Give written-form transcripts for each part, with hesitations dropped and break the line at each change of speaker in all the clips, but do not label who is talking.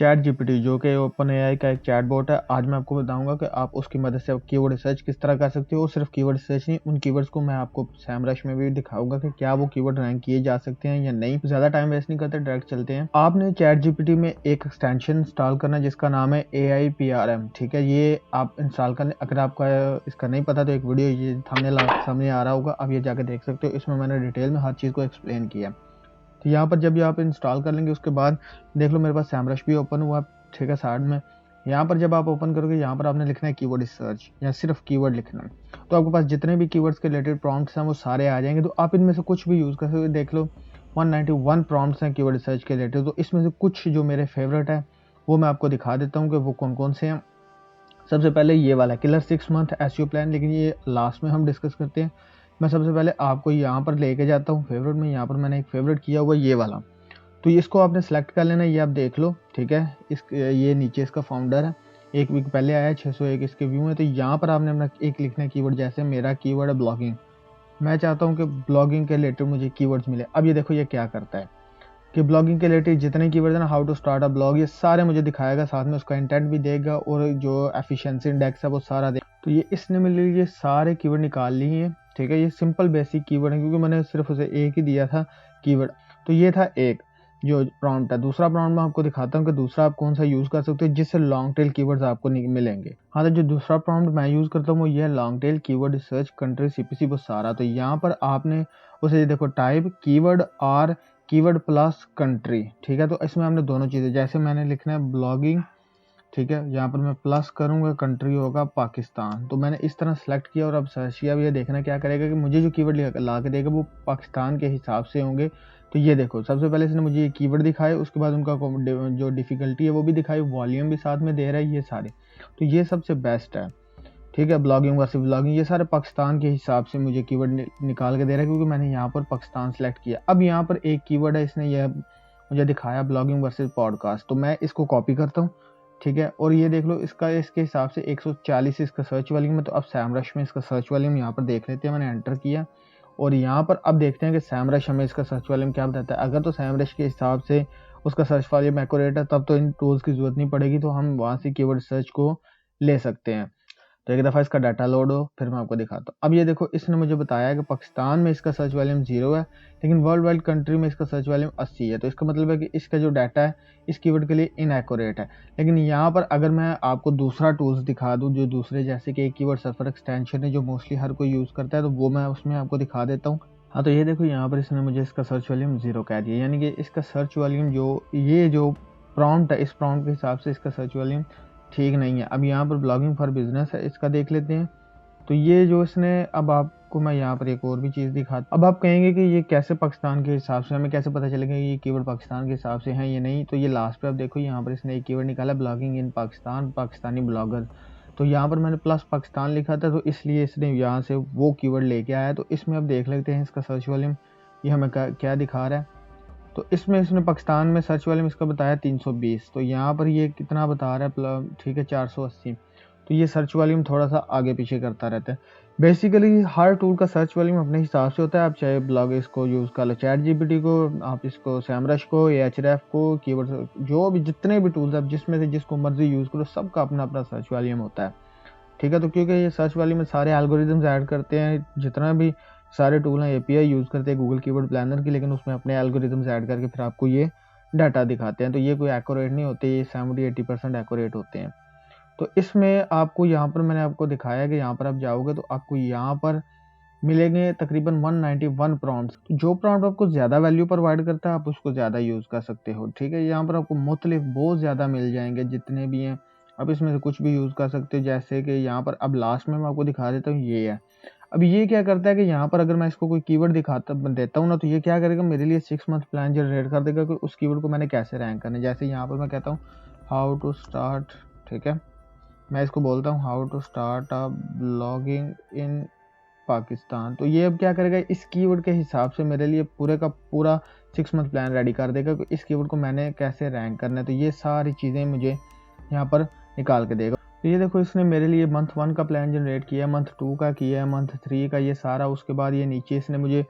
Chat GPT जो कि open AI का एक चैटबॉट है। आज मैं आपको बताऊंगा कि आप उसकी मदद से कीवर्ड रिसर्च किस तरह कर सकते हो। और सिर्फ कीवर्ड रिसर्च नहीं, उन कीवर्ड्स को मैं आपको सैमरश में भी दिखाऊंगा कि क्या वो कीवर्ड रैंक किए जा सकते हैं या नहीं। ज़्यादा टाइम वेस्ट नहीं करते, डायरेक्ट चलते हैं। आपने चैट जीपीटी में एक एक्सटेंशन इंस्टॉल करना है जिसका नाम है AIPRM। ठीक है, ये आप इंस्टॉल करने, अगर आपका इसका नहीं पता तो एक वीडियो ये थंबनेल सामने आ रहा होगा, आप ये जाकर देख सकते हो। इसमें मैंने डिटेल में हर चीज़ को एक्सप्लेन किया। तो यहाँ पर जब ये आप इंस्टॉल कर लेंगे उसके बाद देख लो मेरे पास सैमरश भी ओपन हुआ, ठीक है, साइड में। यहाँ पर जब आप ओपन करोगे, यहाँ पर आपने लिखना है कीवर्ड सर्च या सिर्फ कीवर्ड लिखना है। तो आपके पास जितने भी कीवर्ड्स के रिलेटेड प्रॉम्प्ट्स हैं वो सारे आ जाएंगे। तो आप इनमें से कुछ भी यूज़ कर सकते हो। देख लो 191 प्रॉम्प्ट्स हैं कीवर्ड सर्च के रिलेटेड। तो इसमें से कुछ जो मेरे फेवरेट है वो मैं आपको दिखा देता हूँ कि वो कौन कौन से हैं। सबसे पहले ये वाला किलर 6 मंथ एसईओ प्लान, लेकिन ये लास्ट में हम डिस्कस करते हैं। मैं सबसे पहले आपको यहाँ पर लेके जाता हूँ फेवरेट में। यहाँ पर मैंने एक फेवरेट किया हुआ ये वाला, तो इसको आपने सेलेक्ट कर लेना। ये आप देख लो, ठीक है। ये नीचे इसका फाउंडर है, 1 वीक पहले आया, 601 इसके व्यू है। तो यहाँ पर आपने अपना एक लिखना है कीवर्ड। जैसे मेरा कीवर्ड है ब्लॉगिंग, मैं चाहता हूँ कि ब्लॉगिंग के रिलेटेड मुझे कीवर्ड्स मिले। अब ये देखो ये क्या करता है कि ब्लॉगिंग के रिलेटेड जितने कीवर्ड है ना, how to start a blog, ये सारे मुझे दिखाएगा, साथ में उसका इंटेंट भी देगा और जो एफिशिएंसी इंडेक्स है वो सारा देगा। तो ये इसने मेरे लिए सारे कीवर्ड निकाल लिए हैं, ठीक है। ये सिंपल बेसिक कीवर्ड है क्योंकि मैंने सिर्फ उसे एक ही दिया था कीवर्ड। तो ये था एक जो प्रॉम्प्ट है। दूसरा प्रॉम्प्ट मैं आपको दिखाता हूँ कि दूसरा आप कौन सा यूज़ कर सकते हो जिससे लॉन्ग टेल कीवर्ड्स आपको मिलेंगे। हाँ, तो जो दूसरा प्रॉम्प्ट मैं यूज़ करता हूँ वो ये है long tail keyword research country CPC वो सारा। तो यहाँ पर आपने उसे देखो टाइप कीवर्ड और कीवर्ड प्लस कंट्री, ठीक है। तो इसमें हमने दोनों चीज़ें, जैसे मैंने लिखना है ब्लॉगिंग, ठीक है, यहाँ पर मैं प्लस करूँगा, कंट्री होगा पाकिस्तान। तो मैंने इस तरह सेलेक्ट किया और अब सर्च किया। अब ये देखना क्या करेगा कि मुझे जो कीवर्ड ला के देगा वो पाकिस्तान के हिसाब से होंगे। तो ये देखो सबसे पहले इसने मुझे ये कीवर्ड दिखाए, उसके बाद उनका जो डिफ़िकल्टी है वो भी दिखाई, वॉल्यूम भी साथ में दे रहा है, ये सारे। तो ये सबसे बेस्ट है, ठीक है। ब्लॉगिंग वर्सेस ब्लॉगिंग, ये सारे पाकिस्तान के हिसाब से मुझे कीवर्ड निकाल के दे रहा है क्योंकि मैंने यहाँ पर पाकिस्तान सेलेक्ट किया। अब यहाँ पर एक कीवर्ड है, इसने यह मुझे दिखाया ब्लॉगिंग वर्सेस पॉडकास्ट। तो मैं इसको कॉपी करता हूँ, ठीक है। और ये देख लो इसका इसके हिसाब से 140 इसका सर्च वॉल्यूम है। तो अब सैमरश में इसका सर्च वॉल्यूम यहाँ पर देख लेते हैं। मैंने एंटर किया और यहाँ पर अब देखते हैं कि सैमरश हमें इसका सर्च वॉल्यूम क्या बताता है। अगर तो सैमरश के हिसाब से उसका सर्च वॉल्यूम एक्यूरेट है तब तो इन टूल्स की जरूरत नहीं पड़ेगी, तो हम वहाँ से कीवर्ड सर्च को ले सकते हैं। तो एक दफ़ा इसका डाटा लोड हो फिर मैं आपको दिखाता हूँ। अब ये देखो इसने मुझे बताया कि पाकिस्तान में इसका सर्च वॉल्यूम 0 है, लेकिन वर्ल्ड वाइड कंट्री में इसका सर्च वॉल्यूम 80 है। तो इसका मतलब है कि इसका जो डाटा है इस कीवर्ड के लिए इनएक्यूरेट है। लेकिन यहाँ पर अगर मैं आपको दूसरा टूल्स दिखा दूँ जो दूसरे, जैसे कि एक कीवर्ड सर्फर एक्सटेंशन है जो मोस्टली हर कोई यूज़ करता है, तो वो मैं उसमें आपको दिखा देता हूँ। हाँ, तो ये देखो यहाँ पर इसने मुझे इसका सर्च वॉल्यूम 0 कह दिया, यानी कि इसका सर्च वॉल्यूम जो प्रॉम्प्ट है, इस प्रॉम्प्ट के हिसाब से इसका सर्च वॉल्यूम ठीक नहीं है। अब यहाँ पर ब्लॉगिंग फॉर बिजनेस है, इसका देख लेते हैं। तो ये जो इसने, अब आपको मैं यहाँ पर एक और भी चीज़ दिखाता। अब आप कहेंगे कि ये कैसे पाकिस्तान के हिसाब से, हमें कैसे पता चलेगा ये कीवर्ड पाकिस्तान के हिसाब से हैं या नहीं। तो ये लास्ट पे आप देखो यहाँ पर इसने एक कीवर्ड निकाला blogging in Pakistan, Pakistani blogger. तो यहाँ पर मैंने प्लस पाकिस्तान लिखा था, तो इसलिए इसने यहाँ से वो कीवर्ड लेके आया। तो इसमें अब देख लेते हैं इसका सर्च वॉल्यूम ये हमें क्या दिखा रहा है। तो इसमें इसने पाकिस्तान में सर्च वॉल्यूम इसका बताया 320। तो यहाँ पर ये कितना बता रहा है, ठीक है, 480। तो ये सर्च वॉल्यूम थोड़ा सा आगे पीछे करता रहता है। बेसिकली हर टूल का सर्च वॉल्यूम अपने हिसाब से होता है। आप चाहे ब्लॉग इसको यूज़ कर लो, चैट जीपीटी को, आप इसको सैमरश को, एचरेफ को, कीवर्ड, जो भी जितने भी टूल्स आप जिसमें से जिसको मर्जी यूज़ करो, सबका अपना अपना सर्च वॉल्यूम होता है, ठीक है। तो क्योंकि ये सर्च वॉल्यूम में सारे एल्गोरिदम्स ऐड करते हैं, जितना भी सारे टूल हैं API यूज़ करते हैं गूगल कीवर्ड प्लानर की, लेकिन उसमें अपने एल्गोरिदम्स ऐड करके फिर आपको ये डाटा दिखाते हैं। तो ये कोई एक्यूरेट नहीं होते, ये 70-80% एक्यूरेट होते हैं। तो इसमें आपको यहाँ पर मैंने आपको दिखाया कि यहाँ पर आप जाओगे तो आपको यहाँ पर मिलेंगे तकरीबन 191 प्रॉम्प्ट्स। जो प्रॉम्प्ट आपको ज़्यादा वैल्यू प्रोवाइड करता है आप उसको ज़्यादा यूज़ कर सकते हो, ठीक है। यहाँ पर आपको मुख्तलिफ बहुत ज़्यादा मिल जाएंगे जितने भी हैं, आप इसमें से कुछ भी यूज़ कर सकते हो। जैसे कि यहाँ पर अब लास्ट में मैं आपको दिखा देता हूँ, ये है। अब ये क्या करता है कि यहाँ पर अगर मैं इसको कोई कीवर्ड देता हूँ ना, तो ये क्या करेगा, मेरे लिए 6 मंथ प्लान जनरेट कर देगा कि उस कीवर्ड को मैंने कैसे रैंक करना है। जैसे यहाँ पर मैं कहता हूँ हाउ टू स्टार्ट, ठीक है, मैं इसको बोलता हूँ how to start a blogging in Pakistan. तो ये अब क्या करेगा, इस कीवर्ड के हिसाब से मेरे लिए पूरे का पूरा 6 मंथ प्लान रेडी कर देगा कि इस कीवर्ड को मैंने कैसे रैंक करना है। तो ये सारी चीज़ें मुझे यहाँ पर निकाल के देगा। तो ये देखो इसने मेरे लिए मंथ 1 का प्लान जनरेट किया है, मंथ 2 का किया है, मंथ 3 का, ये सारा। उसके बाद ये नीचे इसने मुझे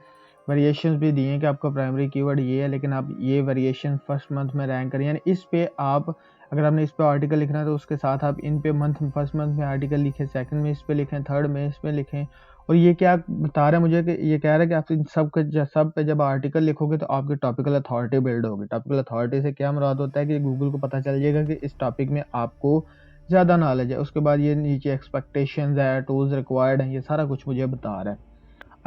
वेरिएशंस भी दिए हैं कि आपका प्राइमरी कीवर्ड ये है, लेकिन आप ये वेरिएशन फर्स्ट मंथ में रैंक करें, यानी इस पे आप अगर आपने इस पे आर्टिकल लिखना है तो उसके साथ आप इन पे फर्स्ट मंथ में आर्टिकल लिखें, सेकंड में इस पे लिखें, थर्ड में इस पे लिखें। और ये क्या बता रहा है मुझे कि ये कह रहा है कि आप इन सब पे जब आर्टिकल लिखोगे तो आपकी टॉपिकल अथॉरिटी बिल्ड होगी। टॉपिकल अथॉरिटी से क्या मुराद होता है कि गूगल को पता चल जाएगा कि इस टॉपिक में आपको ज़्यादा नॉलेज है। उसके बाद ये नीचे एक्सपेक्टेशंस है, टूल्स रिक्वायर्ड हैं, ये सारा कुछ मुझे बता रहा है।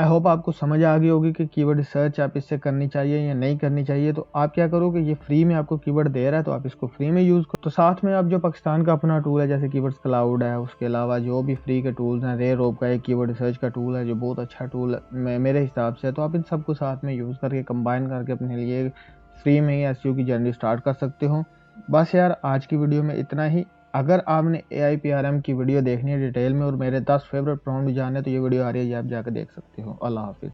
आई होप आपको समझ आ गई होगी कि कीवर्ड रिसर्च आप इससे करनी चाहिए या नहीं करनी चाहिए। तो आप क्या करो कि ये फ्री में आपको कीवर्ड दे रहा है तो आप इसको फ्री में यूज़ करो। तो साथ में आप जो पाकिस्तान का अपना टूल है जैसे कीवर्ड्स क्लाउड है, उसके अलावा जो भी फ्री के टूल्स हैं, रेरोप का एक कीवर्ड रिसर्च का टूल है जो बहुत अच्छा टूल है मेरे हिसाब से, तो आप इन सबको साथ में यूज़ करके कंबाइन करके अपने लिए फ्री में ही एसईओ की जर्नी स्टार्ट कर सकते हो। बस यार आज की वीडियो में इतना ही। अगर आपने AIPRM की वीडियो देखनी है डिटेल में और मेरे 10 फेवरेट प्रॉम्प्ट भी जानने तो ये वीडियो आ रही है, ये आप जाकर देख सकते हो। अल्लाह हाफिज़।